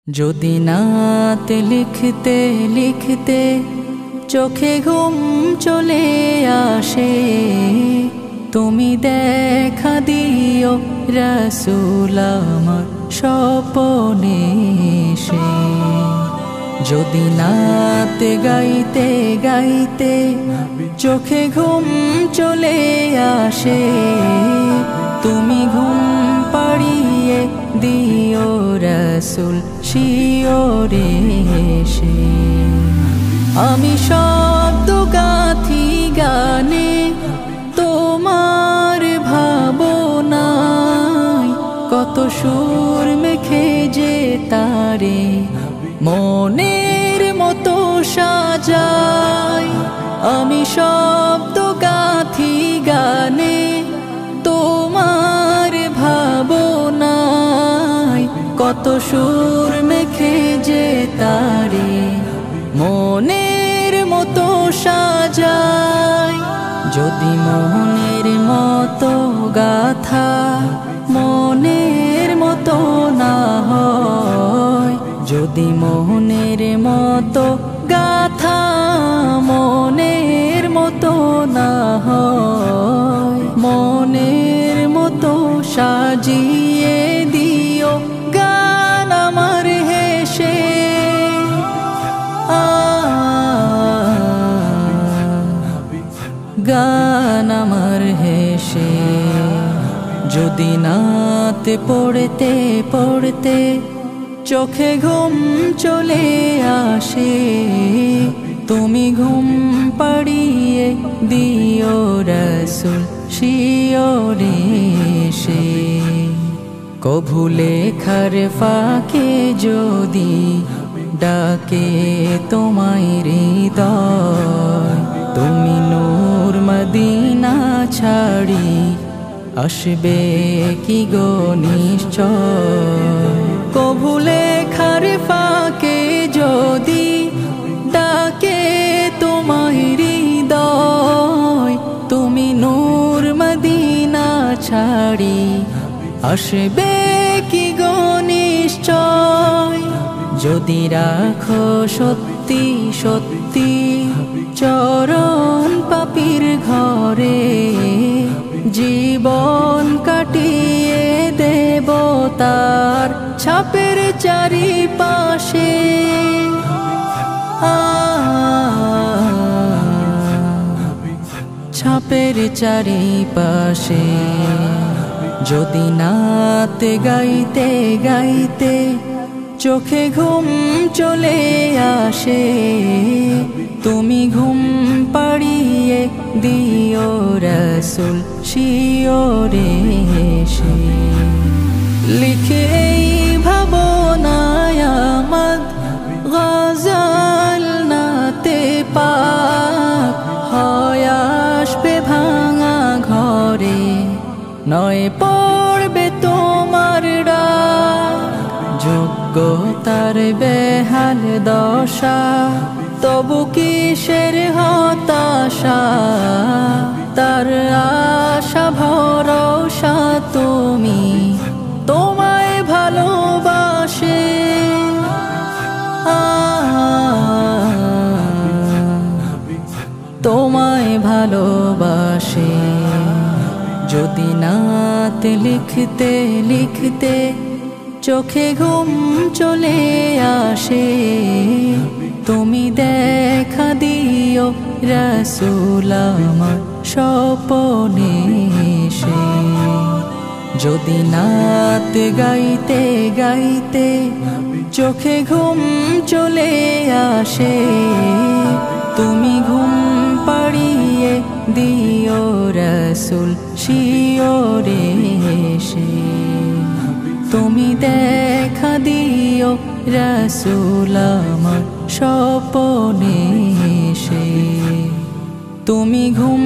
যদি নাত লিখতে লিখতে চোখে ঘুম চলে আসে, তুমি দেখা দিও রাসূল আমার স্বপ্নে এসে। যদি নাত গাইতে গাইতে চোখে ঘুম চলে আসে, তুমি ঘুম পাড়িয়ে দিও রাসূল শিওরে এসে। আমি শব্দ গাথি গানে তোমার ভাবনায়, কত সুর মেখে যে তারে মনের মতো সাজাই। আমি শব্দ গাথি গানে তোমার ভাবনায়, কত সুর মেখে যে তারে মনের মতো সাজাই। যদি মনের মতো গাথা মনের মতো না হয়, যদি মনের মতো গাথা মনের মতো না হয়, মনের মতো সাজিয়ে দিও গান আমার হেসে। গান আমার হেসে। যদি নাত পড়তে পড়তে চোখে ঘুম চলে আসে, তুমি ঘুম পাড়িয়ে দিও রাসূল শিওরে এসে। কভু লেখার ফাঁকে যদি ডাকে তোমায় হৃদয়, তুমি নূর মদিনা ছাড়ি আসবে কি গো নিশ্চয়। কভু লেখার ফাঁকে যদি ডাকে তোমায় হৃদয়, তুমি নূর মদিনা ছাড়ি আসবে কি গো নিশ্চয়। যদি রাখো সত্যি সত্যি চরণ পাপীর ঘরে, জীবন কাটিয়ে দেব তার ছাপের চারিপাশে। ছাপের চারিপাশে। যদি নাত গাইতে গাইতে চোখে ঘুম চলে আসে, তুমি ঘুম পাড়িয়ে দিও রাসূল শিওরে এসে। লিখে এই ভাবনায় আমার গজল নাতে পাক হয় আসবে ভাঙা ঘরে, নয় পড়বে তোমার ডাক। যোগ্যতার বেহাল দশা তবু কিসের হতাশা, তার আশা ভরসা তুমি তোমায় ভালোবাসে। তোমায় ভালোবাসে। যদি নাত লিখতে লিখতে চোখে ঘুম চলে আসে, তুমি দেখা দিও রাসূল আমার স্বপ্নে এসে। যদি নাত গাইতে গাইতে চোখে ঘুম চলে আসে, তুমি ঘুম পাড়িয়ে দিও রাসূল শিওরে এসে। তুমি দেখা দিও রাসূল আমার স্বপ্নে এসে। তুমি ঘুম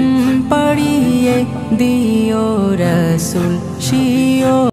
পাড়িয়ে দিও রাসূল শিওরে।